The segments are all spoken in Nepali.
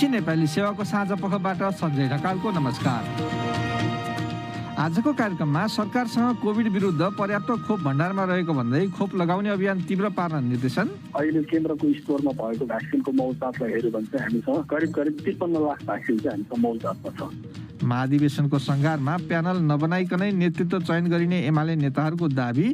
बीबीसी नेपाली सेवाको साँझ पखबाट सञ्जय ढकालको नमस्कार। आजको कार्यक्रममा सरकारसँग कोभिड विरुद्ध पर्याप्त खोप भण्डारमा रहेको भन्दै खोप लगाउने अभियान तीव्र पार्न निर्देशन। अहिले केन्द्रको स्टोरमा भएको भ्याक्सिनको मौजातलाई हेर्यो भने चाहिँ हामीसँग करिब 53 लाख भ्याक्सिन चाहिँ हामीसँग मौजातमा छ। महाधिवेशनको सङ्घारमा प्यानल नबनाइकनै नेतृत्व चयन गरिने एमाले नेताहरूको दाबी।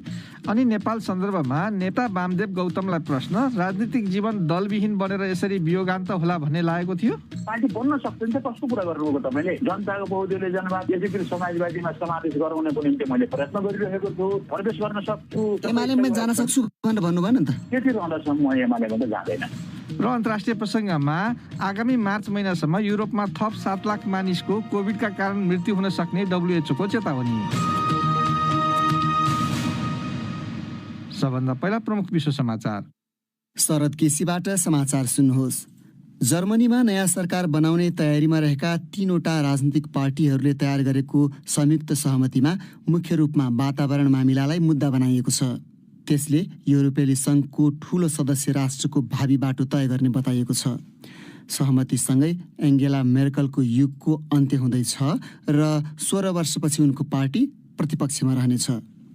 अनि नेपाल सन्दर्भमा नेता वामदेव गौतमलाई प्रश्न, राजनीतिक जीवन दलविहीन बनेर यसरी वियोगान्त होला भन्ने लागेको थियो। पार्टी बन्न सक्छ नि त, कस्तो कुरा गर्नुभएको तपाईँले? जनताको बहुदलीय जनवाद एकीकृत समाजवादीमा समावेश गराउनको निम्ति मैले प्रयत्न गरिरहेको छु, प्रवेश गर्न सक्छु, एमालेमा जान सक्छु भनेर भन्नुभयो नि त। त्यति रहँदासम्म म एमालेमा त जाँदैन। र अन्तर्राष्ट्रिय प्रसङ्गमा आगामी मार्च महिनासम्म युरोपमा थप 7 लाख मानिसको कोभिडका कारण मृत्यु हुन सक्ने WHO को चेतावनी। सबभन्दा पहिला प्रमुख विश्व समाचार। शरद केसीबाट समाचार सुन्नुहोस्। जर्मनीमा नयाँ सरकार बनाउने तयारीमा रहेका 3वटा राजनीतिक पार्टीहरूले तयार गरेको संयुक्त सहमतिमा मुख्य रूपमा वातावरण मामिलालाई मुद्दा बनाइएको छ। त्यसले युरोपेली सङ्घको ठूलो सदस्य राष्ट्रको भावी बाटो तय गर्ने बताइएको छ। सहमतिसँगै एङ्गेला मेर्कलको युगको अन्त्य हुँदैछ र 16 वर्षपछि उनको पार्टी प्रतिपक्षमा रहनेछ।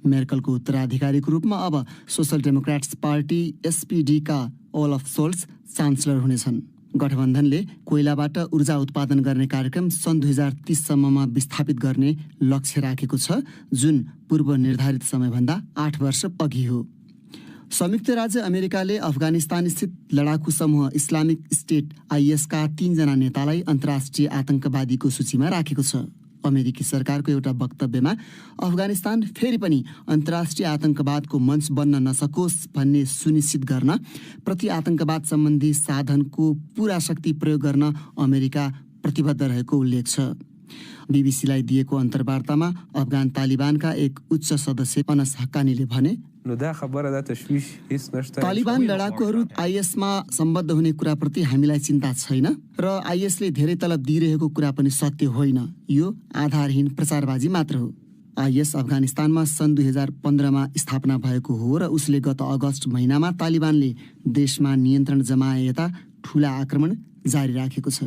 मेर्कलको उत्तराधिकारीको रूपमा अब सोसल डेमोक्राट्स पार्टी SPD का ओलफ सोल्स चान्सलर हुनेछन्। गठबन्धनले कोइलाबाट ऊर्जा उत्पादन गर्ने कार्यक्रम सन् 2030 सम्ममा विस्थापित गर्ने लक्ष्य राखेको छ, जुन पूर्व निर्धारित समयभन्दा 8 वर्ष अघि हो। संयुक्त राज्य अमेरिकाले अफगानिस्तान स्थित लडाकु समूह इस्लामिक स्टेट IS का 3 जना नेतालाई अन्तर्राष्ट्रिय आतंकवादीको सूचीमा राखेको छ। अमेरिकी सरकारको एउटा वक्तव्यमा अफगानिस्तान फेरि पनि अन्तर्राष्ट्रिय आतंकवादको मञ्च बन्न नसकोस् भन्ने सुनिश्चित गर्न प्रति आतंकवाद सम्बन्धी साधनको पूरा शक्ति प्रयोग गर्न अमेरिका प्रतिबद्ध रहेको उल्लेख छ। बीबीसीलाई दिएको अन्तर्वार्तामा अफगान तालिबानका एक उच्च सदस्य अनस हक्कानीले भने, तालिबान लडाकुहरू IS मा सम्बद्ध हुने कुराप्रति हामीलाई चिन्ता छैन र IS ले धेरै तलब दिइरहेको कुरा पनि सत्य होइन। यो आधारहीन प्रचारबाजी मात्र हो। IS अफगानिस्तानमा सन् 2015 मा स्थापना भएको हो र उसले गत अगस्त महिनामा तालिबानले देशमा नियन्त्रण जमाए यता ठूला आक्रमण जारी राखेको छ।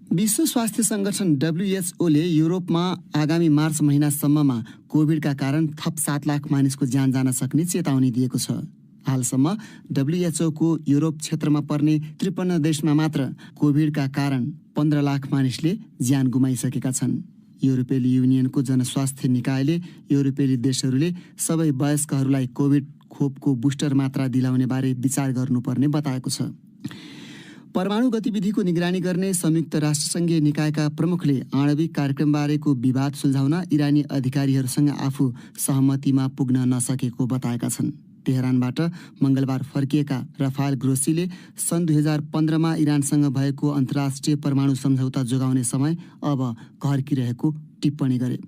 विश्व स्वास्थ्य संगठन WHO ले युरोपमा आगामी मार्च महिनासम्ममा कोभिडका कारण थप 7 लाख मानिसको ज्यान जान सक्ने चेतावनी दिएको छ। हालसम्म WHO को युरोप क्षेत्रमा पर्ने 53 देशमा मात्र कोभिडका कारण 15 लाख मानिसले ज्यान गुमाइसकेका छन्। युरोपेली युनियनको जनस्वास्थ्य निकायले युरोपेली देशहरूले सबै वयस्कहरूलाई कोभिड खोपको बुस्टर मात्रा दिलाउने बारे विचार गर्नुपर्ने बताएको छ। परमाणु गतिविधिको निगरानी गर्ने संयुक्त राष्ट्रसङ्घीय निकायका प्रमुखले आणविक कार्यक्रमबारेको विवाद सुल्झाउन इरानी अधिकारीहरूसँग आफू सहमतिमा पुग्न नसकेको बताएका छन्। तेहरानबाट मङ्गलबार फर्किएका रफाल ग्रोसीले सन् 2015 मा इरानसँग भएको अन्तर्राष्ट्रिय परमाणु सम्झौता जोगाउने समय अब घर्किरहेको टिप्पणी गरे।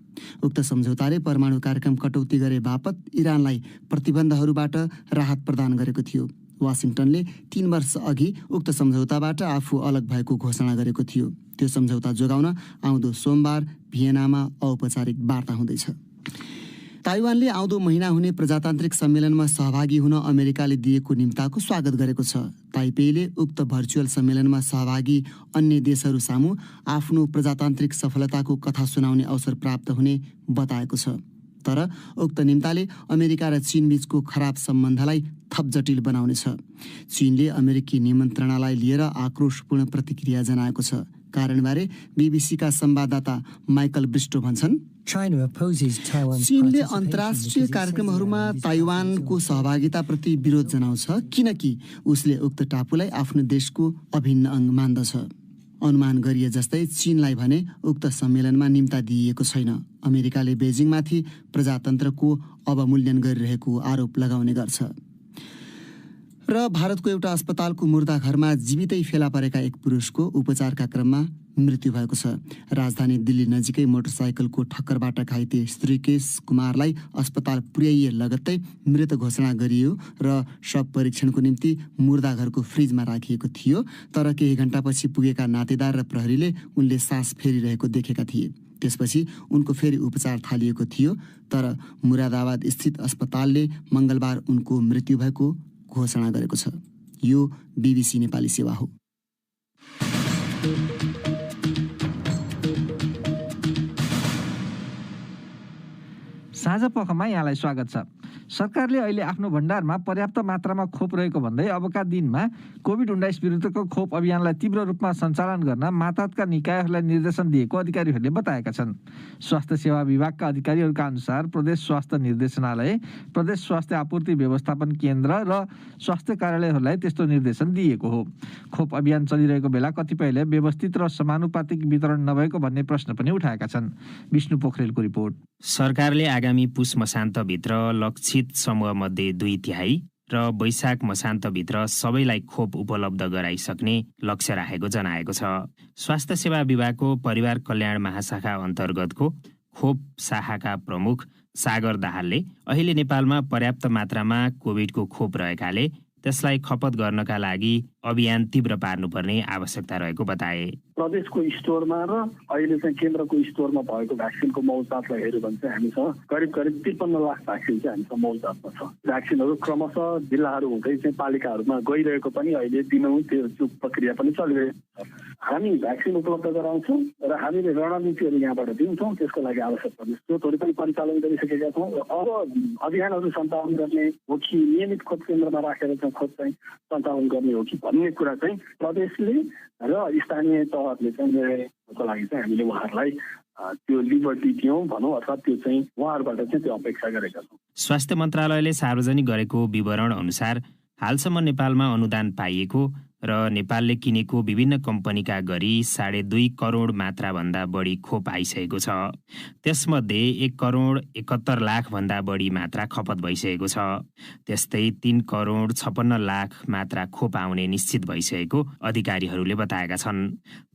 उक्त सम्झौताले परमाणु कार्यक्रम कटौती गरे बापत इरानलाई प्रतिबन्धहरूबाट राहत प्रदान गरेको थियो। वाशिंटनले 3 वर्ष अघि उक्त सम्झौताबाट आफू अलग भएको घोषणा गरेको थियो। त्यो सम्झौता जोगाउन आउँदो सोमबार भियनामा औपचारिक वार्ता हुँदैछ। ताइवानले आउँदो महिना हुने प्रजातान्त्रिक सम्मेलनमा सहभागी हुन अमेरिकाले दिएको निम्ताको स्वागत गरेको छ। ताइपेईले उक्त भर्चुअल सम्मेलनमा सहभागी अन्य देशहरू सामु आफ्नो प्रजातान्त्रिक सफलताको कथा सुनाउने अवसर प्राप्त हुने बताएको छ। तर उक्त निम्ताले अमेरिका र चीन बीचको खराब सम्बन्धलाई थप जटिल बनाउनेछ। चीनले अमेरिकी निमन्त्रणालाई लिएर आक्रोशपूर्ण प्रतिक्रिया जनाएको छ। कारणबारे बीबीसी का संवाददाता माइकल ब्रिस्टो भन्छन्, चीनले अन्तर्राष्ट्रिय कार्यक्रमहरूमा ताइवानको सहभागिताप्रति विरोध जनाउँछ किनकि उसले उक्त टापुलाई आफ्नो देशको अभिन्न अङ्ग मान्दछ। अनुमान गरिए जस्तै चीनलाई भने उक्त सम्मेलनमा निम्ता दिइएको छैन। अमेरिकाले बेजिङमाथि प्रजातन्त्रको अवमूल्यन गरिरहेको आरोप लगाउने गर्छ। र भारतको एउटा अस्पतालको मुर्दाघरमा जीवितै फेला परेका एक पुरुषको उपचारका क्रममा मृत्यु भएको छ। राजधानी दिल्ली नजिकै मोटरसाइकलको ठक्करबाट घाइते श्रीकेश कुमारलाई अस्पताल पुर्याइए लगत्तै मृत घोषणा गरियो र शव परीक्षणको निम्ति मुर्दाघरको फ्रिजमा राखिएको थियो। तर केही घण्टापछि पुगेका नातेदार र प्रहरीले उनले सास फेरिरहेको देखेका थिए। त्यसपछि उनको फेरि उपचार थालिएको थियो। तर मुरादाबाद स्थित अस्पतालले मङ्गलबार उनको मृत्यु भएको घोषणा गरेको छ। यो बीबीसी नेपाली सेवा हो। साझा पखमा यहाँलाई स्वागत छ। सरकारले अहिले आफ्नो भण्डारमा पर्याप्त मात्रामा खोप रहेको भन्दै अबका दिनमा कोभिड-19 विरुद्धको खोप अभियानलाई तीव्र रूपमा सञ्चालन गर्न मातहतका निकायहरूलाई निर्देशन दिएको अधिकारीहरूले बताएका छन्। स्वास्थ्य सेवा विभागका अधिकारीहरूका अनुसार प्रदेश स्वास्थ्य निर्देशनालय, प्रदेश स्वास्थ्य आपूर्ति व्यवस्थापन केन्द्र र स्वास्थ्य कार्यालयहरूलाई त्यस्तो निर्देशन दिएको हो। खोप अभियान चलिरहेको बेला कतिपयले व्यवस्थित र समानुपातिक वितरण नभएको भन्ने प्रश्न पनि उठाएका छन्। विष्णु पोखरेलको रिपोर्ट। सरकारले आगामी पुष मसान्तभित्र लक्षित समूहमध्ये 2/3 र वैशाख मसान्तभित्र सबैलाई खोप उपलब्ध गराइसक्ने लक्ष्य राखेको जनाएको छ। स्वास्थ्य सेवा विभागको परिवार कल्याण महाशाखा अन्तर्गतको खोप शाखाका प्रमुख सागर दाहालले अहिले नेपालमा पर्याप्त मात्रामा कोभिडको खोप रहेकाले त्यसलाई खपत गर्नका लागि अभियान तीव्र पार्नुपर्ने आवश्यकता रहेको बताए। प्रदेशको स्टोरमा र अहिले चाहिँ केन्द्रको स्टोरमा भएको भ्याक्सिनको मौजातलाई हेऱ्यो भने चाहिँ हामीसँग करिब 53 लाख भ्याक्सिन चाहिँ हामीसँग मौजातमा छ। भ्याक्सिनहरू क्रमशः जिल्लाहरू हुँदै चाहिँ पालिकाहरूमा गइरहेको पनि अहिले दिनौँ त्यो प्रक्रिया पनि चलिरहेको छ। हामी भ्याक्सिन उपलब्ध गराउँछौँ र हामीले रणनीतिहरू यहाँबाट दिन्छौँ। त्यसको लागि आवश्यक पर्ने स्रोतहरू पनि परिचालन गरिसकेका छौँ। अब अभियानहरू सञ्चालन गर्ने हो कि नियमित खोप केन्द्रमा राखेर चाहिँ खोप चाहिँ सञ्चालन गर्ने हो कि भन्ने कुरा चाहिँ प्रदेशले र स्थानीय तहहरूले चाहिँ निर्णयको लागि चाहिँ हामीले उहाँहरूलाई त्यो लिबर्टी दियौँ भनौँ, अथवा त्यो चाहिँ उहाँहरूबाट चाहिँ त्यो अपेक्षा गरेका छौँ। स्वास्थ्य मन्त्रालयले सार्वजनिक गरेको विवरण अनुसार हालसम्म नेपालमा अनुदान पाइएको र नेपालले किनेको विभिन्न कम्पनीका गरी 2.5 करोड मात्राभन्दा बढी खोप आइसकेको छ। त्यसमध्ये 1 करोड 71 लाख भन्दा बढी मात्रा खपत भइसकेको छ। त्यस्तै 3 करोड 56 लाख मात्रा खोप आउने निश्चित भइसकेको अधिकारीहरूले बताएका छन्।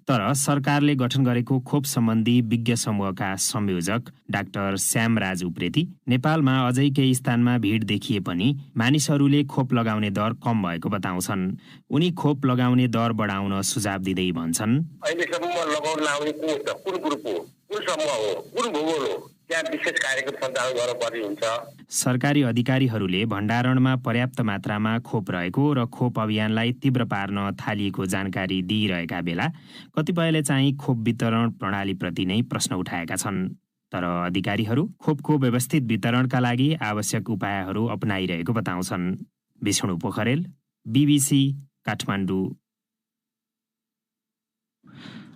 तर सरकारले गठन गरेको खोप सम्बन्धी विज्ञ समूहका संयोजक डाक्टर श्यामराज उप्रेती नेपालमा अझै केही स्थानमा भिड देखिए पनि मानिसहरूले खोप लगाउने दर कम भएको बताउँछन्। उनी खोप लगाउने दर बढाउन सुझाव दिँदै भन्छन्, अहिलेसम्म लगाउन लाउने को हो, कुन ग्रुप हो, कुन समूह हो, कुन भूगोल हो, त्यहाँ विशेष कार्यक्रम सञ्चालन गर्नुपर्ने हुन्छ। सरकारी अधिकारीहरूले भण्डारणमा पर्याप्त मात्रामा खोप रहेको र खोप अभियानलाई तीव्र पार्न थालिएको जानकारी दिइरहेका बेला कतिपयले चाहिँ खोप वितरण प्रणालीप्रति नै प्रश्न उठाएका छन्। तर अधिकारीहरू खोपको व्यवस्थित वितरणका लागि आवश्यक उपायहरू अपनाइरहेको बताउँछन्। विष्णु पोखरेल, BBC, काठमाडौँ।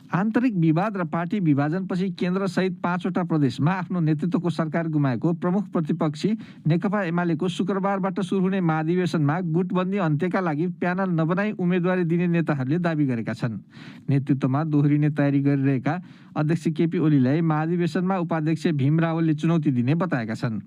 आन्तरिक विवाद र पार्टी विभाजनपछि केन्द्रसहित 5वटा प्रदेशमा आफ्नो नेतृत्वको सरकार गुमाएको प्रमुख प्रतिपक्षी नेकपा एमालेको शुक्रबारबाट सुरु हुने महाधिवेशनमा गुटबन्दी अन्त्यका लागि प्यानल नबनाई उम्मेदवारी दिने नेताहरूले दाबी गरेका छन्। नेतृत्वमा दोहोरिने तयारी गरिरहेका अध्यक्ष केपी ओलीलाई महाधिवेशनमा उपाध्यक्ष भीम रावलले चुनौती दिने बताएका छन्।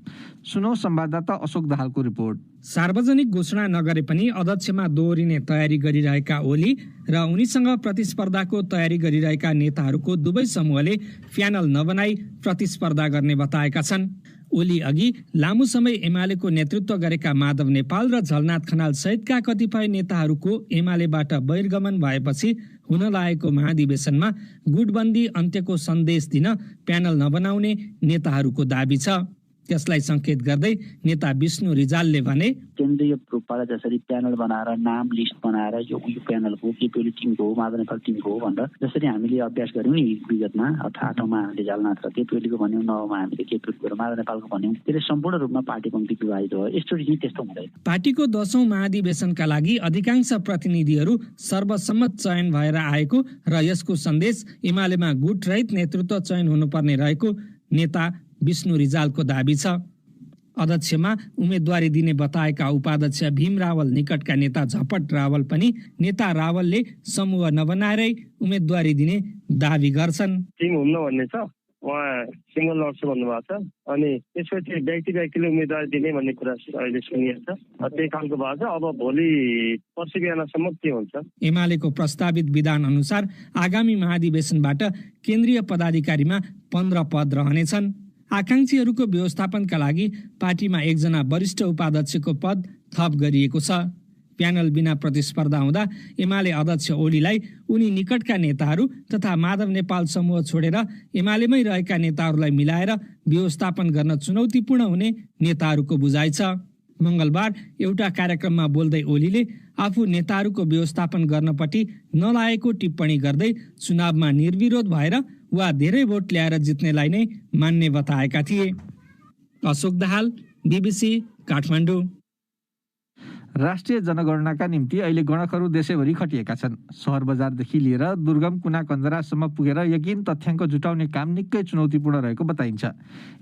सुनौ संवाददाता अशोक दाहालको रिपोर्ट। सार्वजनिक घोषणा नगरे पनि अध्यक्षमा दोहोरिने तयारी गरिरहेका ओली र उनीसँग प्रतिस्पर्धाको तयारी गरिरहेका नेताहरूको दुवै समूहले प्यानल नबनाई प्रतिस्पर्धा गर्ने बताएका छन्। ओली अघि लामो समय एमालेको नेतृत्व गरेका माधव नेपाल र झलनाथ खनाल सहितका कतिपय नेताहरूको एमालेबाट बहिर्गमन भएपछि हुन लागेको महाधिवेशनमा गुटबन्दी अन्त्यको सन्देश दिन प्यानल नबनाउने नेताहरूको दाबी छ। त्यसलाई संकेत गर्दै नेता विष्णु रिजालले भने, केन्द्रीय रूपबाट जसरी प्यानल बनाएर नाम लिस्ट बनाएर यो प्यानलको केपी टिमको हो, माधव नेपाल टिमको हो भनेर जसरी हामीले अभ्यास गर्यौँ नि विगतमा, 8औँमा हामीले झलनाथ र केपी ओलीको भन्यौँ, 9औँमा हामीले केपी र माधव नेपालको भन्यौँ, त्यसले सम्पूर्ण रूपमा पार्टी पंक्ति विभाजित हो। यसचोटि चाहिँ त्यस्तो हुँदैन। पार्टीको 10औँ महाधिवेशनका लागि अधिकांश प्रतिनिधिहरू सर्वसम्मत चयन भएर आएको र यसको सन्देश एमालेमा गुटरहित नेतृत्व चयन हुनुपर्ने रहेको नेता विष्णु रिजालको दाबी छ। अध्यक्षमा उम्मेदवारी दिने बताएका उपाध्यक्ष भीम रावल निकटका नेता झपट रावल पनि नेता रावलले समूह नबनाएरै उम्मेदवारी दिने दाबी गर्छन्। टिम हुन्न भन्ने छ, उहाँ सिङ्गल लड्छु भन्नुभएको छ, अनि त्यसपछि व्यक्तिले उम्मेदवारी दिने भन्ने कुरा अहिले सुनिएको छ। त्यही खालको भएको छ। अब भोलि पर्सि बिहानसम्म के हुन्छ। एमालेको प्रस्तावित विधान अनुसार आगामी महाधिवेशनबाट केन्द्रीय पदाधिकारीमा 15 पद रहनेछन्। आकांक्षीहरूको व्यवस्थापनका लागि पार्टीमा 1 जना वरिष्ठ उपाध्यक्षको पद थप गरिएको छ। प्यानल बिना प्रतिस्पर्धा हुँदा एमाले अध्यक्ष ओलीलाई उनी निकटका नेताहरू तथा माधव नेपाल समूह छोडेर एमालेमै रहेका नेताहरूलाई मिलाएर व्यवस्थापन गर्न चुनौतीपूर्ण हुने नेताहरूको बुझाइ छ। मंगलबार एउटा कार्यक्रममा बोल्दै ओलीले आफू नेताहरूको व्यवस्थापन गर्नपट्टि नलागेको टिप्पणी गर्दै चुनावमा निर्विरोध भएर वा धेरै भोट ल्याएर जित्नेलाई नै मान्ने बताएका थिए। अशोक दाहाल, BBC, काठमाडौँ। राष्ट्रिय जनगणनाका निम्ति अहिले गणकहरू देशैभरि खटिएका छन्। सहर बजारदेखि लिएर दुर्गम कुना कन्दरासम्म पुगेर यकिन तथ्याङ्क जुटाउने काम निकै चुनौतीपूर्ण रहेको बताइन्छ।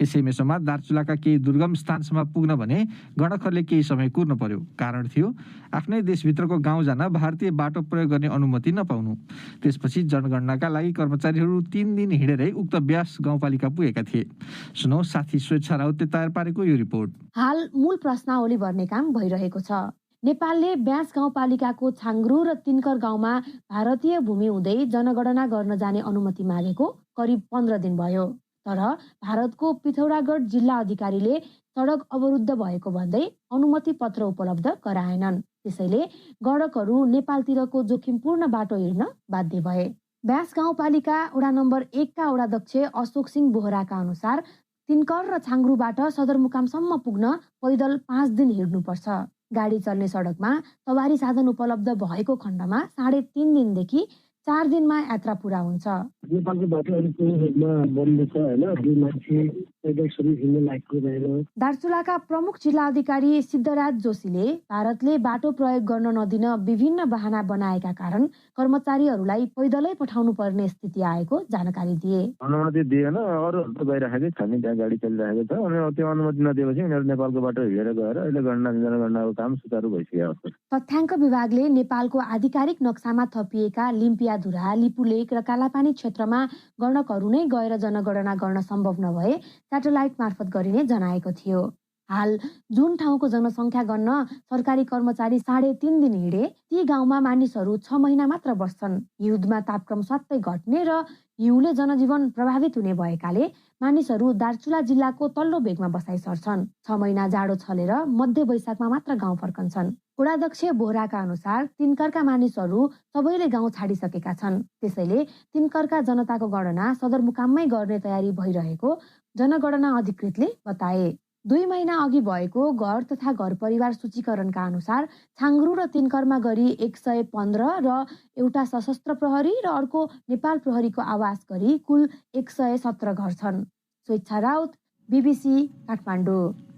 यसै मेसोमा दार्चुलाका केही दुर्गम स्थानसम्म पुग्न भने गणकहरूले केही समय कुर्न पर्यो। कारण थियो आफ्नै देशभित्रको गाउँ जान भारतीय बाटो प्रयोग गर्ने अनुमति नपाउनु। त्यसपछि जनगणनाका लागि कर्मचारीहरू 3 दिन हिँडेरै उक्त ब्यास गाउँपालिका पुगेका थिए। सुनौ साथी स्वेच्छा राउतले तयार पारेको यो रिपोर्ट। हाल मूल प्रश्नावली भर्ने काम भइरहेको छ। नेपालले ब्यास गाउँपालिकाको छाङ्ग्रु र तिनकर गाउँमा भारतीय भूमि हुँदै जनगणना गर्न जाने अनुमति मागेको करिब 15 दिन भयो। तर भारतको पिथौरागढ जिल्ला अधिकारीले सडक अवरुद्ध भएको भन्दै अनुमति पत्र उपलब्ध गराएनन्। त्यसैले गणकहरू नेपालतिरको जोखिमपूर्ण बाटो हिँड्न बाध्य भए। ब्यास गाउँपालिका वडा नम्बर 1 का वडाध्यक्ष अशोक सिंह बोहराका अनुसार तिनकर र छाङ्ग्रुबाट सदरमुकामसम्म पुग्न पैदल 5 दिन हिँड्नुपर्छ। गाडी चल्ने सडकमा सवारी साधन उपलब्ध भएको खण्डमा 3.5 दिनदेखि 4 दिनमा यात्रा पूरा हुन्छ। नेपालको बाटो अलिक रूपमा बन्द छ हैन, जो मान्छे पैदल हिँड्न लायकको रहेन। दार्चुलाका प्रमुख जिल्ला अधिकारी सिद्धराज जोशीले भारतले बाटो प्रयोग गर्न नदिन विभिन्न बहाना बनाएका कारण कर्मचारीहरूलाई पैदलै पठाउनु पर्ने स्थिति आएको जानकारी दिए। अनुमति दिएन, अरूहरू त गइराखेकै छ नि, त्यहाँ गाडी चलिरहेको छ। अनि त्यो अनुमति नदिएपछि उनीहरू नेपालको बाटो हिँडेर गएर अहिले जनगणनाको काम सुचारू भइसकेको छ। तथ्याङ्क विभागले नेपालको आधिकारिक नक्सामा थपिएका लिम्पियाधुरा, लिपुलेक र कालापानी क्षेत्रमा गणकहरू नै गएर जनगणना गर्न सम्भव नभए स्याटेलाइट मार्फत गरिने जनाएको थियो। हाल जुन ठाउँको जनसङ्ख्या गन्न सरकारी कर्मचारी 3.5 दिन हिँडे, ती गाउँमा मानिसहरू 6 महिना मात्र बस्छन्। हिउँदमा तापक्रम स्वात्तै घट्ने र हिउँले जनजीवन प्रभावित हुने भएकाले मानिसहरू दार्चुला जिल्लाको तल्लो भेगमा बसाइ सर्छन्। 6 महिना जाडो छलेर मध्य वैशाखमा मात्र गाउँ फर्कन्छन्। वडाध्यक्ष बोहराका अनुसार तिनकरका मानिसहरू सबैले गाउँ छाडिसकेका छन्। त्यसैले तिनकरका जनताको गणना सदरमुकाममै गर्ने तयारी भइरहेको जनगणना अधिकृतले बताए। 2 महिना अघि भएको घर तथा घर परिवार सूचीकरणका अनुसार छाङ्ग्रु र तिनकरमा गरी 115 र एउटा सशस्त्र प्रहरी र अर्को नेपाल प्रहरीको आवास गरी कुल 117 घर छन्। स्वेच्छा राउत, BBC, काठमाडौँ।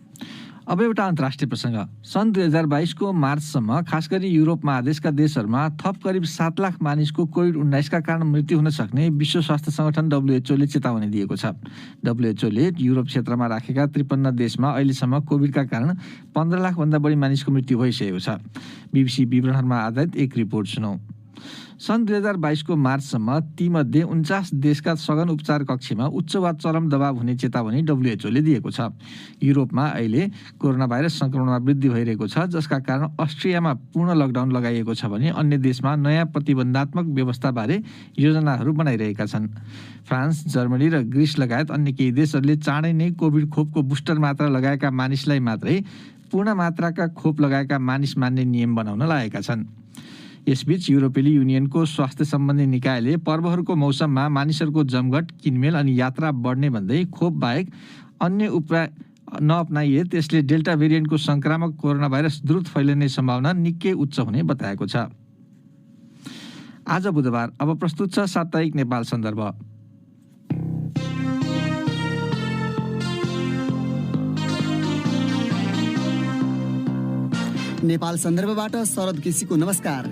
अब एउटा अन्तर्राष्ट्रिय प्रसङ्ग। सन् 2022 को मार्चसम्म खास गरी युरोप महादेशका देशहरूमा थप करिब 7 लाख मानिसको कोभिड-19 का कारण मृत्यु हुन सक्ने विश्व स्वास्थ्य संगठन WHO ले चेतावनी दिएको छ। WHO ले युरोप क्षेत्रमा राखेका 53 देशमा अहिलेसम्म कोभिडका कारण 15 लाख भन्दा बढी मानिसको मृत्यु भइसकेको छ। BBC विवरणमा आधारित एक रिपोर्ट सुनौ। सन् 2022 को मार्चसम्म तीमध्ये 49 देशका सघन उपचार कक्षमा उच्च वा चरम दबाव हुने चेतावनी WHO ले दिएको छ। युरोपमा अहिले कोरोना भाइरस संक्रमणमा वृद्धि भइरहेको छ, जसका कारण अस्ट्रियामा पूर्ण लकडाउन लगाइएको छ भने अन्य देशमा नयाँ प्रतिबन्धात्मक व्यवस्थाबारे योजनाहरू बनाइरहेका छन्। फ्रान्स, जर्मनी र ग्रिस लगायत अन्य केही देशहरूले चाँडै नै कोभिड खोपको बुस्टर मात्रा लगाएका मानिसलाई मात्रै पूर्ण मात्राका खोप लगाएका मानिस मान्ने नियम बनाउन लागेका छन्। यसबीच युरोपेली युनियनको स्वास्थ्य सम्बन्धी निकायले पर्वहरूको मौसममा मानिसहरूको जमघट, किनमेल अनि यात्रा बढ्ने भन्दै खोप बाहेक अन्य उपाय नअपनाइए त्यसले डेल्टा भेरिएन्टको संक्रामक कोरोना भाइरस द्रुत फैलिने सम्भावना निकै उच्च हुने बताएको छ। आज बुधबार। अब प्रस्तुत छ साप्ताहिक नेपाल सन्दर्भ। नेपाल सन्दर्भबाट शरद केसीको नमस्कार।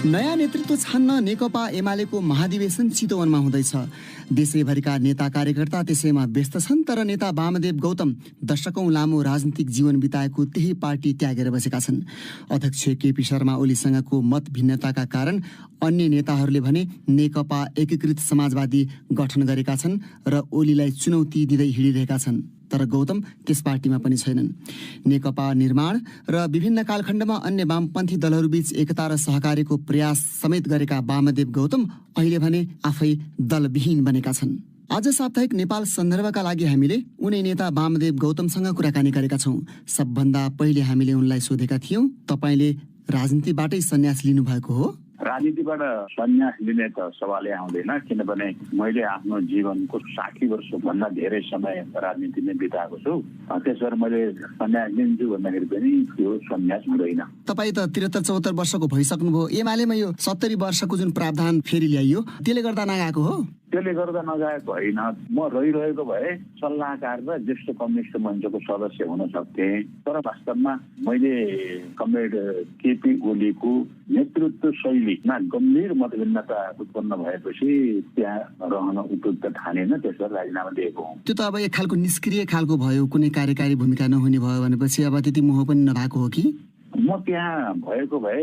नयाँ नेतृत्व छान्न नेकपा एमालेको महाधिवेशन चितवनमा हुँदैछ। देशैभरिका नेता कार्यकर्ता त्यसैमा व्यस्त छन्, तर नेता वामदेव गौतम दशकौं लामो राजनीतिक जीवन बिताएको त्यही पार्टी त्यागेर बसेका छन्। अध्यक्ष केपी शर्मा ओलीसँगको मत भिन्नताका कारण अन्य नेताहरूले भने नेकपा एकीकृत समाजवादी गठन गरेका छन् र ओलीलाई चुनौती दिँदै हिँडिरहेका छन्, तर गौतम त्यस पार्टीमा पनि छैनन्। नेकपा निर्माण र विभिन्न कालखण्डमा अन्य वामपन्थी दलहरूबीच एकता र सहकार्यको प्रयास समेत गरेका वामदेव गौतम अहिले भने आफै दलविहीन बनेका छन्। आज साप्ताहिक नेपाल सन्दर्भका लागि हामीले उनै नेता वामदेव गौतमसँग कुराकानी गरेका छौँ। सबभन्दा पहिले हामीले उनलाई सोधेका थियौँ, तपाईँले राजनीतिबाटै सन्यास लिनुभएको हो? राजनीतिबाट सन्यास लिने त सवालै आउँदैन, किनभने मैले आफ्नो जीवनको 60 वर्षभन्दा धेरै समय राजनीतिमै बिताएको छु। त्यसबाट मैले सन्यास लिन्छु भन्दाखेरि पनि त्यो सन्यास हुँदैन। तपाईँ त 73-74 वर्षको भइसक्नुभयो, एमालेमा यो 70 वर्षको जुन प्रावधान फेरि ल्याइयो त्यसले गर्दा नगएको हो? त्यसले गर्दा नगएको होइन। म रहिरहेको भए सल्लाहकार र ज्येष्ठ कम्युनिस्ट मञ्चको सदस्य हुन सक्थेँ, तर वास्तवमा मैले कमरेड केपी ओलीको नेतृत्व शैलीमा गम्भीर मतभिन्नता उत्पन्न भएपछि त्यहाँ रहन उपयुक्त ठानेन, त्यसबाट राजीनामा दिएको हुँ। त्यो त अब एक खालको निष्क्रिय खालको भयो, कुनै कार्यकारी भूमिका नहुने भयो भनेपछि अब त्यति मोह पनि नभएको हो कि? म त्यहाँ भएको भए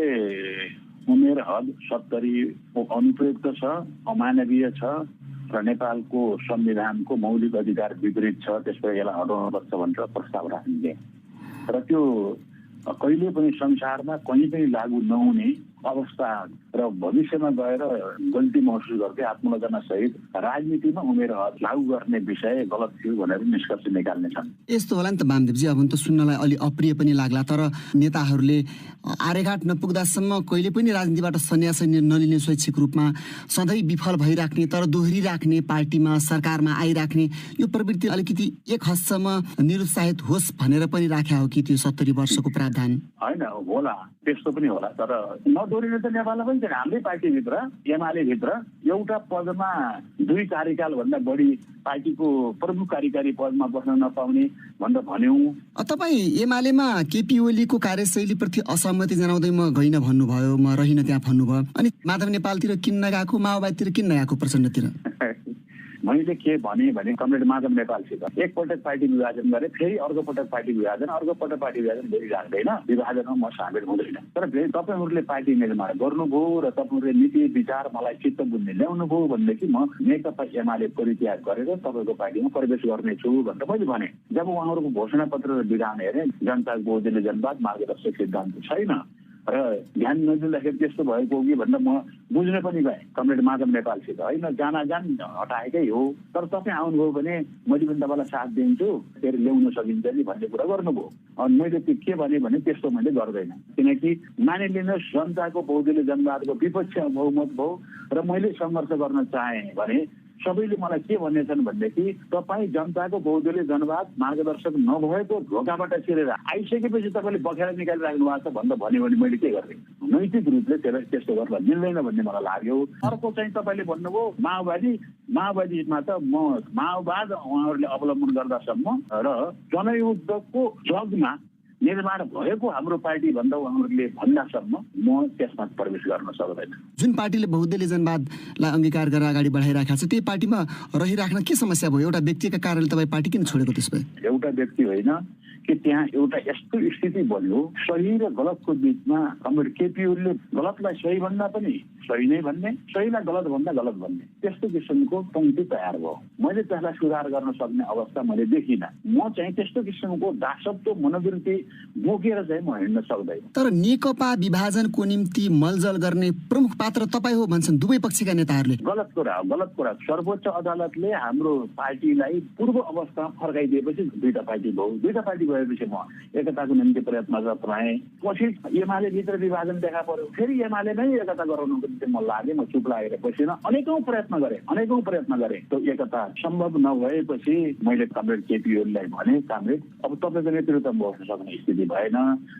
उमेर हद 70 अनुपयुक्त छ, अमानवीय छ र नेपालको संविधानको मौलिक अधिकार विपरीत छ, त्यसपछि यसलाई हटाउनुपर्छ भनेर प्रस्ताव राखिदिए र त्यो कहिले पनि संसारमा कहीँ पनि लागू नहुने अवस्था र भविष्यमा गएर गल्ती महसुस गर्दै आत्मलोचना सहित राजनीतिमा उमेर लागू गर्ने विषय गलत थियो भनेर निष्कर्ष निकाल्ने छन्। यस्तो होला नि त वामदेवजी, अब त सुन्नलाई अलि अप्रिय पनि लाग्ला, तर नेताहरूले आर्यघाट नपुग्दासम्म कहिले पनि राजनीतिबाट सन्यास नलिने स्वैच्छिक रूपमा सधैँ विफल भइराख्ने तर दोहोरिराख्ने, पार्टीमा सरकारमा आइराख्ने यो प्रवृत्ति अलिकति एक हदसम्म निरुत्साहित होस् भनेर पनि राख्या हो कि त्यो 70 वर्षको प्रावधान? होइन, होला, त्यस्तो पनि होला, तर नदोहोरिने त नेपालमा पनि छैन। हाम्रै पार्टीभित्र एमाले भित्र एउटा पदमा 2 कार्यकाल भन्दा बढी पार्टीको प्रमुख कार्यकारी पदमा बस्न नपाउने भनेर भन्यौँ। तपाईँ एमालेमा केपी ओलीको कार्यशैलीप्रति असहमति जनाउँदै म गइन भन्नुभयो, म रहिन त्यहाँ भन्नुभयो, अनि माधव नेपालतिर किन नगएको, माओवादीतिर किन नगएको, प्रचण्डतिर? मैले के भने कमरेड माधव नेपालसित एकपटक पार्टी विभाजन गरे, फेरि अर्को पटक पार्टी विभाजन, अर्को पटक पार्टी विभाजन फेरि राख्दैन, विभाजनमा म सामेल हुँदैन। तर फेरि तपाईँहरूले पार्टी निर्माण गर्नुभयो र तपाईँहरूले नीति विचार मलाई चित्त बुझ्ने ल्याउनुभयो भनेदेखि म नेकपा एमाले परित्याग गरेर तपाईँको पार्टीमा प्रवेश गर्नेछु भनेर मैले भने। जब उहाँहरूको घोषणा पत्र र विधान हेरेँ, जनताको बहुदलीय जनवाद मार्गदर्शक सिद्धान्त छैन र ध्यान नदिँदाखेरि त्यस्तो भएको हो कि भनेर म बुझ्न पनि गएँ कमरेड माधव नेपालसित। होइन, जान हटाएकै हो, तर तपाईँ आउनुभयो भने मैले पनि तपाईँलाई साथ दिन्छु, फेरि ल्याउन सकिन्छ नि भन्ने कुरा गर्नुभयो। अनि मैले त्यो के भने त्यस्तो मैले गर्दैन, किनकि मानिलिनुहोस् जनताको बहुदलीय जनवादको विपक्षमा बहुमत भयो र मैले सङ्घर्ष गर्न चाहेँ भने सबैले मलाई के भन्नेछन् भनेदेखि तपाईँ जनताको बहुदलीय जनवाद मार्गदर्शक नभएको ढोकाबाट छिरेर आइसकेपछि तपाईँले बखेर निकालिराख्नु भएको छ भनेर भन्यो भने मैले के गर्ने? नैतिक रूपले त्यस्तो गर्न मिल्दैन भन्ने मलाई लाग्यो। अर्को चाहिँ तपाईँले भन्नुभयो माओवादीमा त म माओवाद उहाँहरूले अवलम्बन गर्दासम्म र जनयुद्धको जगमा निर्माण भएको हाम्रो पार्टी भन्दा उहाँहरूले भन्दासम्म म त्यसमा प्रवेश गर्न सक्दैन। जुन पार्टीले बहुदलीय जनवादलाई अंगीकार गरेर अगाडि बढाइराखेको छ त्यही पार्टीमा रहिराख्न के समस्या भयो? एउटा व्यक्तिका कारणले तपाईँ पार्टी किन छोडेको त्यसो भए? एउटा व्यक्ति होइन कि त्यहाँ एउटा यस्तो स्थिति बन्यो सही र गलतको बिचमा कमरेड केपी ओलीले गलतलाई सही भन्दा पनि सही नै भन्ने, सहीलाई गलत भन्दा गलत भन्ने, त्यस्तो किसिमको पंक्ति तयार भयो। मैले त्यसलाई सुधार गर्न सक्ने अवस्था मैले देखिनँ। म चाहिँ त्यस्तो किसिमको दासत्व मनोवृत्ति बोकेर चाहिँ म हिँड्न सक्दैन। तर नेकपा विभाजनको निम्ति मलजल गर्ने प्रमुख पात्र तपाईँ हो भन्छन् दुवै पक्षका नेताहरूले। गलत कुरा। सर्वोच्च अदालतले हाम्रो पार्टीलाई पूर्व अवस्थामा फर्काइदिएपछि दुईटा पार्टी भएपछि म एकताको निम्ति प्रयत्न गरेँ। पछि एमाले भित्र विभाजन देखा पर्यो, फेरि एमाले नै एकता गराउनुको निम्ति म लागेँ। म चुप लागेर बसिनँ, अनेकौँ प्रयत्न गरेँ। त्यो एकता सम्भव नभएपछि मैले कमरेड केपी ओलीलाई भने, कामरेड अब तपाईँको नेतृत्वमा बस्न सक्ने स्थिति भएन,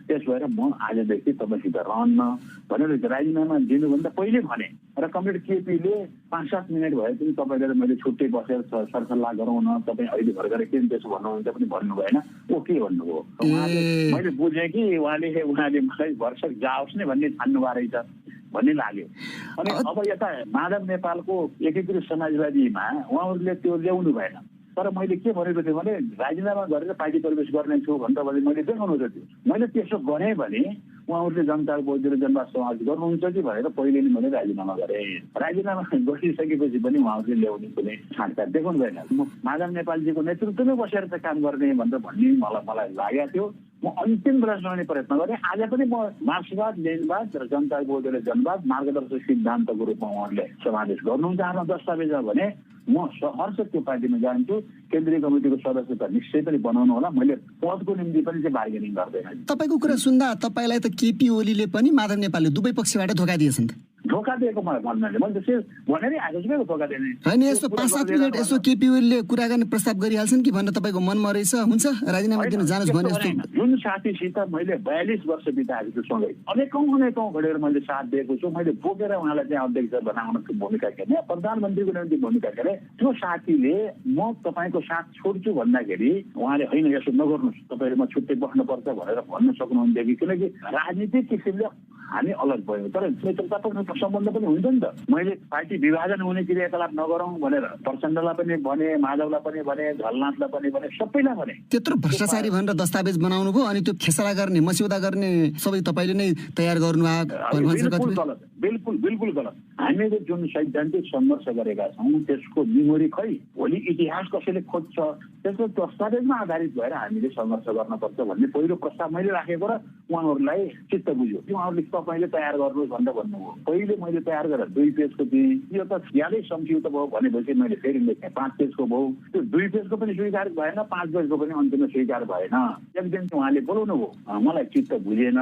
त्यस भएर म आजदेखि तपाईँसित रहन्न भनेर राजीनामा दिनुभन्दा पहिले भने। र कमरेड केपीले 5-7 मिनट भए पनि तपाईँले मैले छुट्टै बसेर सरसल्लाह गरौँ न, तपाईँ अहिले भर्खर किन त्यसो भन्नुहुन्छ पनि भन्नु भएन, ओके भन्नुभयो। मैले बुझेँ कि उहाँले मलाई भरसक जाओस् नै भन्ने ठान्नुभएको रहेछ भन्ने लाग्यो। अनि अब यता माधव नेपालको एकीकृत समाजवादीमा उहाँहरूले त्यो ल्याउनु भएन। तर मैले के भनेको थिएँ भने राजीनामा गरेर पार्टी प्रवेश गर्नेछु भनेर मैले देखाउनु थियो। मैले त्यसो गरेँ भने उहाँहरूले जनताको बहुदलीय जनवाद समाज गर्नुहुन्छ कि भनेर पहिले नै मैले राजीनामा गरेँ। राजीनामा गरिसकेपछि पनि उहाँहरूले ल्याउने कुनै छाँटकाट देखाउनु भएन। म माधव नेपालजीको नेतृत्वमै बसेर चाहिँ काम गर्ने भनेर भन्ने मलाई लागेको थियो। म अन्तिम बेलासम्म प्रयत्न गरेँ। आज पनि म मार्क्सवाद, लेनिनवाद र जनताको बहुदलीय जनवाद मार्गदर्शक सिद्धान्तको रूपमा उहाँहरूले समावेश गर्नुहुन्छ आफ्नो दस्तावेजमा भने म सहर्ष त्यो पार्टीमा जान्छु। केन्द्रीय कमिटीको सदस्यता निश्चय पनि बनाउनु होला। मैले पदको निम्ति पनि चाहिँ बार्गेनिङ गर्दैन। तपाईँको कुरा सुन्दा तपाईँलाई त केपी ओलीले पनि माधव नेपालले दुवै पक्षबाट धोका दिएछन् त? धोका दिएको मलाई भन्नाले मैले त्यसै भनेरै आएको छु धोका दिने होइन। यस्तो 5-7 मिनट यसो केपी ओलीले कुरा गर्ने प्रस्ताव गरिहाल्छन् कि भनेर तपाईँको मनमा रहेछ? हुन्छ राजीनामा दिन जानुहोस् भने जस्तो जुन साथीसित मैले 42 वर्ष बिताएको छु सँगै अनेकौँ घडेर मैले साथ दिएको छु, मैले बोकेर उहाँलाई चाहिँ अध्यक्ष बनाउनको भूमिका खेल्ने, प्रधानमन्त्रीको निम्ति भूमिका खेले, त्यो साथीले म तपाईँको साथ छोड्छु भन्दाखेरि उहाँले होइन यसो नगर्नुहोस्, तपाईँले म छुट्टै बस्नुपर्छ भनेर भन्न सक्नुहुन्थ्यो कि, किनकि राजनीतिक किसिमले हामी अलग भयो। तर मित्रतापूर्ण सम्बन्ध पनि हुन्छ नि त। मैले पार्टी विभाजन हुने क्रियाकलाप नगरौँ भनेर प्रचण्डलाई पनि भने, माधवलाई पनि भने, झलनाथलाई पनि भने, सबैलाई भने। त्यत्रो भ्रष्टाचारी भनेर दस्तावेज बनाउनु भयो अनि त्यो खेसरा गर्ने मस्यौदा गर्ने सबै तपाईँले नै तयार गर्नु बिल्कुल गलत। हामीले जुन सैद्धान्तिक सङ्घर्ष गरेका छौँ त्यसको मेमोरी खै, भोलि इतिहास कसैले खोज्छ, त्यसको दस्तावेजमा आधारित भएर हामीले सङ्घर्ष गर्नुपर्छ भन्ने पहिलो प्रस्ताव मैले राखेको र उहाँहरूलाई चित्त बुझ्यो। उहाँहरूले तपाईँले तयार गर्नुहोस् भनेर भन्नुभयो। पहिले मैले तयार गरेर 2 पेजको दिएँ, यो त ज्यादै संक्षिप्त भयो भनेपछि मैले फेरि लेखेँ 5 पेजको भयो। त्यो 2 पेजको पनि स्वीकार भएन, 5 पेजको पनि अन्तिममा स्वीकार भएन। एक दिन उहाँले बोलाउनु भयो, मलाई चित्त बुझेन,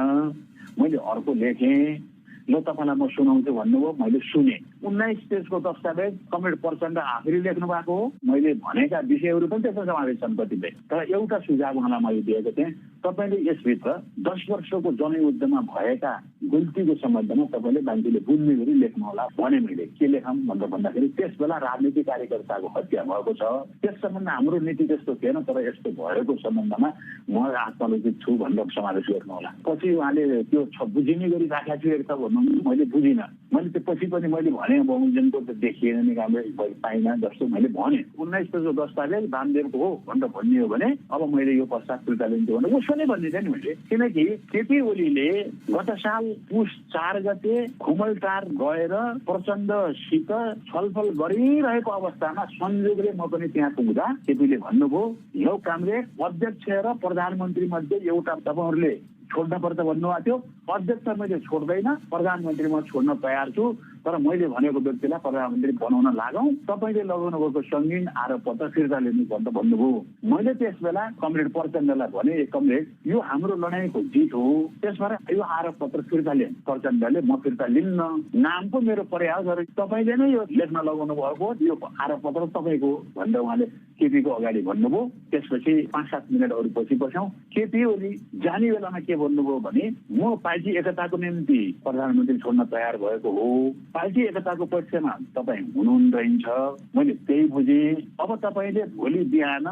मैले अर्को लेखेँ, ल तपाईँलाई म सुनाउँछु भन्नुभयो, मैले सुने। 19 पेजको दस्तावेज कमरेड प्रचण्ड आफैले लेख्नु भएको हो। मैले भनेका विषयहरू पनि त्यसमा समावेश छन् कतिपय। तर एउटा सुझाव उहाँलाई मैले दिएको थिएँ, तपाईँले यसभित्र 10 वर्षको जनयुद्धमा भएका गल्तीको सम्बन्धमा तपाईँले मान्छेले बुझ्ने गरी लेख्नु होला भने मैले के लेखौँ भनेर भन्दाखेरि त्यस बेला राजनीतिक कार्यकर्ताको हत्या भएको छ, त्यस सम्बन्धमा हाम्रो नीति त्यस्तो थिएन, तर यस्तो भएको सम्बन्धमा म आत्मालोचित छु भनेर समावेश गर्नु होला। पछि उहाँले त्यो बुझिने गरी राखेको छु एक त मैले बुझिनँ। मैले त्यो पछि पनि मैले भने बहुजनको त देखिएन नि, राम्रो पाइनँ जस्तो मैले भने। 19 पेजको दस्तावेज वामदेवको हो भनेर भनियो भने अब मैले यो पश्चात फिर्ता लिन्छु भने उसो नै भनिदिएँ नि मैले। किनकि केपी ओलीले गत साल पुस 4 गते खुमलटार गएर प्रचण्डसित छलफल गरिरहेको अवस्थामा संयोगले म पनि त्यहाँ पुग्दा केपीले भन्नुभयो, यो कामरेड अध्यक्ष र प्रधानमन्त्री मध्ये एउटा तपाईँहरूले छोड्नुपर्छ भन्नुभएको थियो। अध्यक्ष मैले छोड्दैन, प्रधानमन्त्री म छोड्न तयार छु, तर मैले भनेको व्यक्तिलाई प्रधानमन्त्री बनाउन लागौँ, तपाईँले लगाउनु भएको सङ्गीन आरोप पत्र फिर्ता लिनु भनेर भन्नुभयो। मैले त्यस बेला कमरेड प्रचण्डलाई भने, कमरेड यो हाम्रो लडाइँको जित हो, त्यसबाट यो आरोप पत्र फिर्ता लिनु। प्रचण्डले म फिर्ता लिन्न, नाम पो मेरो पर्याय गरे, तपाईँले नै यो लेख्न लगाउनु भएको, यो आरोप पत्र तपाईँको भनेर उहाँले केपीको अगाडि भन्नुभयो। त्यसपछि 5-7 मिनट अरू पछि बस्यौँ। केपी ओली जाने बेलामा के भन्नुभयो भने, म पार्टी एकताको निम्ति प्रधानमन्त्री छोड्न तयार भएको हो, पार्टी एकताको पक्षमा तपाईँ हुनुहुन्छ रहन्छ, मैले त्यही बुझेँ। अब तपाईँले भोलि बिहान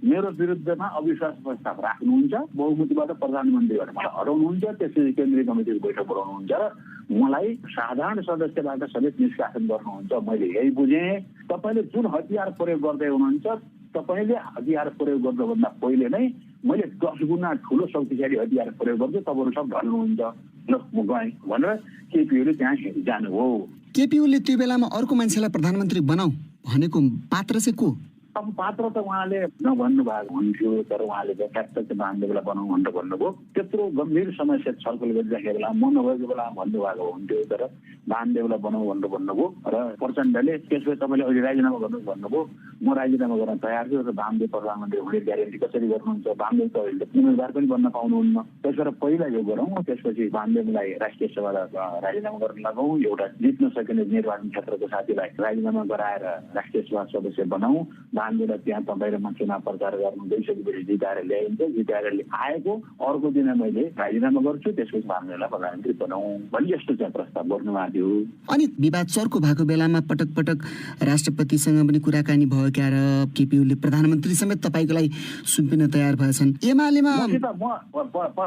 मेरो विरुद्धमा अविश्वास प्रस्ताव राख्नुहुन्छ, बहुमतबाट प्रधानमन्त्रीबाट मलाई हटाउनुहुन्छ, त्यसपछि केन्द्रीय कमिटीको बैठक बोलाउनुहुन्छ र मलाई साधारण सदस्यबाट समेत निष्कासन गर्नुहुन्छ। मैले यही बुझेँ। तपाईँले जुन हतियार प्रयोग गर्दै हुनुहुन्छ, तपाईँले हतियार प्रयोग गर्नुभन्दा पहिले नै मैले 10 गुणा ठुलो शक्तिशाली हतियार प्रयोग गर्छु, तपाईँहरू सब ढल्नुहुन्छ, ल म गएँ भनेर केपी ओली त्यहाँ जानुभयो। केपी ओलीले त्यो बेलामा अर्को मान्छेलाई प्रधानमन्त्री बनाऊ भनेको पात्र चाहिँ को? अब पात्र त उहाँले नभन्नु भएको हुन्थ्यो, तर उहाँले ट्याक्क वामदेवलाई बनाऊ भनेर भन्नुभयो। त्यत्रो गम्भीर समस्या छलफल गरिराखेको बेला म नभएको बेला भन्नुभएको हुन्थ्यो, तर वामदेवलाई बनाऊ भनेर भन्नुभयो। र प्रचण्डले त्यसपछि तपाईँले अहिले राजीनामा गर्नुहोस् भन्नुभयो। म राजीनामा गर्न तयार छु र वामदेव प्रधानमन्त्री हुने ग्यारेन्टी कसरी गर्नुहुन्छ? वामदेव त अहिले उम्मेदवार पनि बन्न पाउनुहुन्न, त्यसबाट पहिला यो गरौँ, त्यसपछि वामदेवलाई राष्ट्रिय सभालाई राजीनामा गर्न लगाउँ, एउटा जित्न सकिने निर्वाचन क्षेत्रको साथीलाई राजीनामा गराएर राष्ट्रिय सभा सदस्य बनाऊ। वामदेवलाई त्यहाँ तपाईँ र म चुनाव प्रचार गर्नु गइसकेपछि जिताएर ल्याइन्छ, जिताएर आएको अर्को दिन मैले राजीनामा गर्छु, त्यसपछि वामदेवलाई प्रधानमन्त्री बनाऊ भन्ने यस्तो चाहिँ प्रस्ताव गर्नुभएको थियो। अनि विवाद चर्को भएको बेलामा पटक पटक राष्ट्रपतिसँग पनि कुराकानी भयो क्या र केपी ओली प्रधानमन्त्री समेत तपाईँको लागि सुम्पिन तयार भएछन्। एमालेमा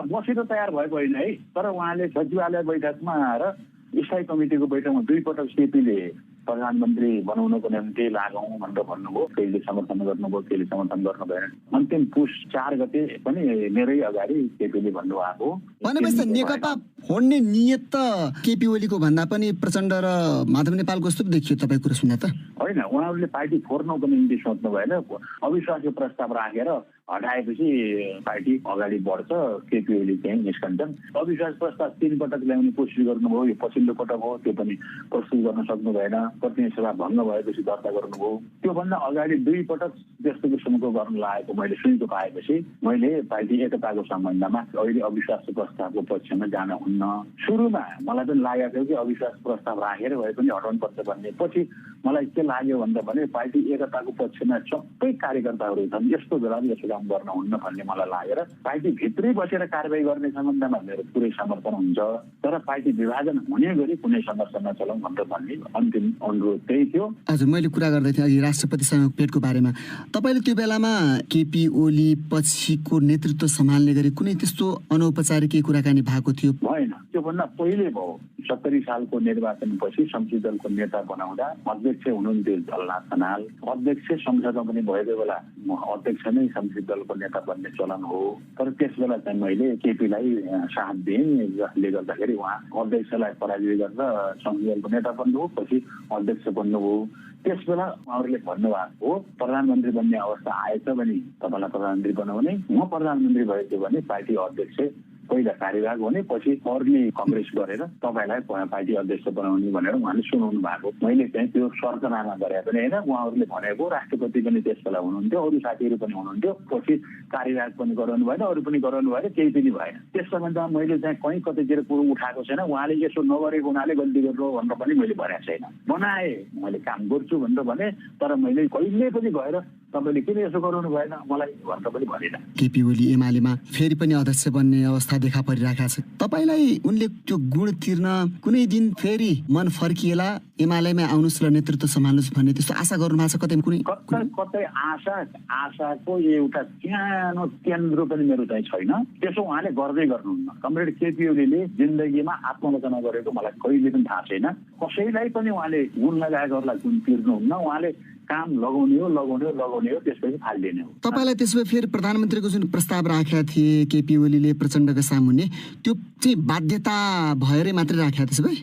मसित तयार भएको होइन है, तर उहाँले सचिवालय बैठकमा र स्थायी कमिटीको बैठकमा 2 पटक केपीले प्रधानमन्त्री बनाउनको निम्ति लागौँ भनेर भन्नुभयो। कहिले समर्थन गर्नुभयो, कहिले समर्थन गर्नु भएन। अन्तिम पुस 4 गते पनि मेरै अगाडि केपीले भन्नुभएको। भनेपछि नेकपा फोड्ने नियत त केपी ओलीको भन्दा पनि प्रचण्ड र माधव नेपालको जस्तो देखियो तपाईँ कुरा सुन्दा त? होइन, उहाँहरूले पार्टी फोड्नको निम्ति सोच्नु भएन। अविश्वासको प्रस्ताव राखेर हटाएपछि पार्टी अगाडि बढ्छ, केपी ओली चाहिँ निस्कन्छन्। अविश्वास प्रस्ताव 3 पटक ल्याउने कोसिस गर्नुभयो, यो पछिल्लो पटक हो, त्यो पनि प्रस्तुत गर्न सक्नु भएन। प्रतिनिधि सभा भङ्ग भएपछि दर्ता गर्नुभयो। त्योभन्दा अगाडि 2 पटक त्यस्तो किसिमको गर्न लागेको मैले सुनेको पाएपछि मैले पार्टी एकताको सम्बन्धमा अहिले अविश्वास प्रस्तावको पक्षमा जान हुन्न। सुरुमा मलाई पनि लागेको थियो कि अविश्वास प्रस्ताव राखेर भए पनि हटाउनुपर्छ भन्ने। पछि मलाई के लाग्यो भन्दा भने पार्टी एकताको पक्षमा सबै कार्यकर्ताहरू छन्, यस्तो बेला यसो काम गर्न हुन्न भन्ने मलाई लागेर पार्टी भित्रै बसेर कारबाही गर्ने सम्बन्धमा मेरो पुरै समर्थन हुन्छ, तर पार्टी विभाजन हुने गरी कुनै सङ्घर्ष नचलाउँ भनेर भन्ने अन्तिम अनुरोध त्यही थियो। हजुर, मैले कुरा गर्दै थिएँ अघि राष्ट्रपतिसँग भेटको बारेमा। तपाईँले त्यो बेलामा केपी ओली पछिको नेतृत्व सम्हाल्ने गरी कुनै त्यस्तो अनौपचारिक कुराकानी भएको थियो? भएन, त्योभन्दा पहिले भयो। 70 सालको निर्वाचनपछि संसदीय दलको नेता बनाउँदा अध्यक्ष हुनुहुन्थ्यो झलनाथ खनाल। अध्यक्ष संसदमा पनि भएको बेला अध्यक्ष नै संसदीय दलको नेता बन्ने चलन हो। तर त्यस बेला चाहिँ मैले केपीलाई साथ दिएँ, जसले गर्दाखेरि उहाँ अध्यक्षलाई पराजित गरेर संसदीय दलको नेता बन्नुभयो, पछि अध्यक्ष बन्नुभयो। त्यस बेला उहाँहरूले भन्नुभएको हो प्रधानमन्त्री बन्ने अवस्था आएछ भने तपाईँलाई प्रधानमन्त्री बनाउने, म प्रधानमन्त्री भएको भने पार्टी अध्यक्ष पहिला कार्यवाहक हुने, पछि अरूले कङ्ग्रेस गरेर तपाईँलाई पार्टी अध्यक्ष बनाउने भनेर उहाँले सुनाउनु भएको। मैले चाहिँ त्यो शर्तनामा गरे पनि होइन, उहाँहरूले भनेको राष्ट्रपति पनि त्यस बेला हुनुहुन्थ्यो, अरू साथीहरू पनि हुनुहुन्थ्यो, पछि कार्यवाहक पनि गराउनु भएन, अरू पनि गराउनु भएन, केही पनि भएन। त्यस सम्बन्धमा मैले चाहिँ कहीँ कतैतिर कुरो उठाएको छैन। उहाँले यसो नगरेको हुनाले गल्ती गर्नु भनेर पनि मैले भनेको छैन। बनाए मैले काम गर्छु भनेर भने, तर मैले कहिले पनि गएर तपाईँले किन यसो गराउनु भएन मलाई भनेर पनि भनेन। केपी ओली एमालेमा फेरि पनि अध्यक्ष बन्ने अवस्था देखा परिरहेको छ। तपाईँलाई उनले त्यो गुण तिर्न कुनै दिन फेरि मन फर्किएला, एमालेमा आउनुहोस् र नेतृत्व सम्हाल्नुहोस् भन्ने त्यस्तो आशा गर्नु भएको छ? कतै आशाको एउटा सानो केन्द्र पनि मेरो चाहिँ छैन। त्यसो उहाँले गर्दै गर्नुहुन्न। कमरेड केपी ओलीले जिन्दगीमा आत्मरचना गरेको मलाई कहिले पनि थाहा छैन। कसैलाई पनि उहाँले गुण लगाएकोहरूलाई गुण तिर्नुहुन्न। उहाँले काम लगाउने हो त्यसपछि फालिदिने हो। तपाईँलाई त्यसो भए फेरि प्रधानमन्त्रीको जुन प्रस्ताव राखेका थिए केपी ओलीले प्रचण्डका सामुन्ने, त्यो चाहिँ बाध्यता भएरै मात्रै राखेका त्यसो भए?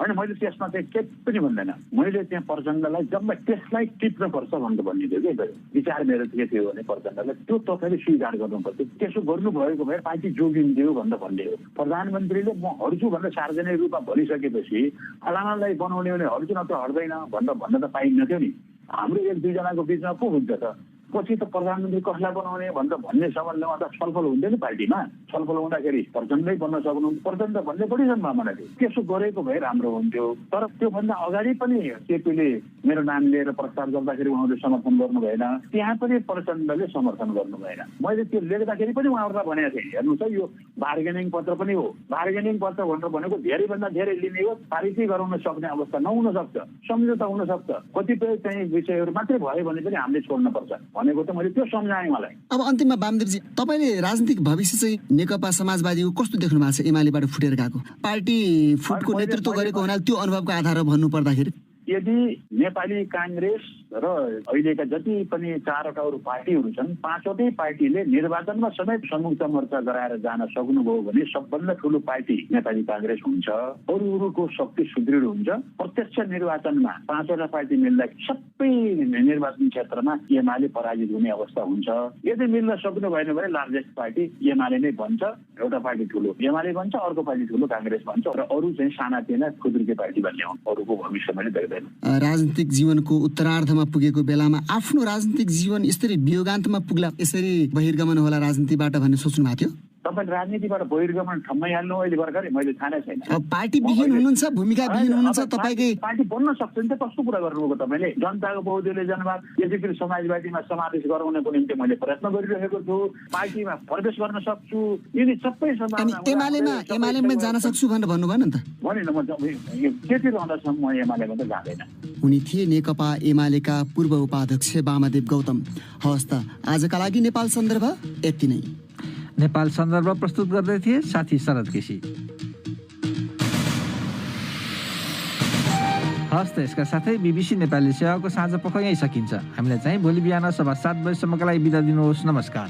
होइन, मैले त्यसमा चाहिँ केही पनि भन्दैन। मैले त्यहाँ प्रचण्डलाई जब त्यसलाई टिप्नुपर्छ भनेर भन्ने थियो कि विचार मेरो के थियो भने प्रचण्डलाई त्यो तपाईँले स्वीकार गर्नुपर्छ। त्यसो गर्नुभएको भए पार्टी जोगिन्थ्यो भनेर भन्ने हो। प्रधानमन्त्रीले म हट्छु भनेर सार्वजनिक रूपमा भनिसकेपछि फलानालाई बनाउने भने हट्छु न त हट्दैन भनेर भन्न त पाइन्थ्यो नि। हाम्रो 1-2 जनाको बिचमा को हुन्छ त? पछि त प्रधानमन्त्री कसलाई बनाउने भनेर भन्ने सम्बन्धमा त छलफल हुन्थ्यो नि पार्टीमा। छलफल हुँदाखेरि प्रचण्डै बन्न सक्नुहुन्थ्यो, प्रचण्ड भन्ने बढी सम्भावना थियो। त्यसो गरेको भए राम्रो हुन्थ्यो। तर त्योभन्दा अगाडि पनि केपीले मेरो नाम लिएर प्रस्ताव गर्दाखेरि उहाँहरूले समर्थन गर्नु भएन, त्यहाँ पनि प्रचण्डले समर्थन गर्नु भएन। मैले त्यो लेख्दाखेरि पनि उहाँहरूलाई भनेको थिएँ, हेर्नुहोस् है यो बार्गेनिङ पत्र पनि हो। बार्गेनिङ पत्र भनेर भनेको धेरैभन्दा धेरै लिने हो, पारितै गराउन सक्ने अवस्था नहुन सक्छ, सम्झौता हुन सक्छ। कतिपय चाहिँ विषयहरू मात्रै भयो भने पनि हामीले छोड्नुपर्छ भनेको त मैले त्यो सम्झाएँ मलाई। अब अन्तिममा वामदेवजी, तपाईँले राजनीतिक भविष्य चाहिँ नेकपा समाजवादीको कस्तो देख्नु भएको छ? एमालेबाट फुटेर गएको पार्टी फुटको नेतृत्व गरेको हुनाले त्यो अनुभवको आधारमा भन्नु पर्दाखेरि यदि नेपाली काङ्ग्रेस र अहिलेका जति पनि 4वटा अरू पार्टीहरू छन्, 5वटै पार्टीले निर्वाचनमा समेत संयुक्त मोर्चा गराएर जान सक्नुभयो भने सबभन्दा ठुलो पार्टी नेपाली काङ्ग्रेस हुन्छ। अरूको शक्ति सुदृढ हुन्छ। प्रत्यक्ष निर्वाचनमा 5वटा पार्टी मिल्दा सबै निर्वाचन क्षेत्रमा एमाले पराजित हुने अवस्था हुन्छ। यदि मिल्न सक्नु भएन भने लार्जेस्ट पार्टी एमाले नै बन्छ। एउटा पार्टी ठुलो एमाले बन्छ, अर्को पार्टी ठुलो काङ्ग्रेस बन्छ र अरू चाहिँ सानातिना खुद्रिके पार्टी भन्ने हुन्। अरूको भविष्य मैले देख्दैन। राजनीतिक जीवनको उत्तरार्धमा पुगेको बेलामा आफ्नो राजनीतिक जीवन यसरी वियोगान्तमा पुग्ला, यसरी बहिर्गमन होला राजनीतिबाट भन्ने सोच्नु भएको थियो? तपाईले राजनीतिबाट बहिर्गमन ठम्माइहाल्नु अहिले भर्खरै मैले थाहा छैन। पार्टी विहीन हुनुहुन्छ, भूमिका विहीन हुनुहुन्छ तपाईकै। पार्टी बन्न सक्छ नि त, कस्तो कुरा गर्नुभएको तपाईँले? जनताको बहुदलीय जनमत यसरी समाजवादीमा समावेश गराउनको निम्ति मैले प्रयत्न गरिरहेको छु। पार्टीमा प्रवेश गर्न सक्छु, यिनी सबै एमालेमा जान सक्छु भनेर भन्नुभयो नि त? भने म त्यति रहँदासम्म म एमालेमा त जाँदैन। उनी थिए नेकपा एमालेका पूर्व उपाध्यक्ष वामदेव गौतम। हवस् त, आजका लागि नेपाल सन्दर्भ यति नै। नेपाल सन्दर्भ प्रस्तुत गर्दै थिए साथी शरद केसी। हस् त, यसका साथै BBC नेपाली सेवाको साँझ पख यहीँ सकिन्छ। हामीलाई चाहिँ भोलि बिहान 7:15 बजेसम्मका लागि बिदा दिनुहोस्। नमस्कार।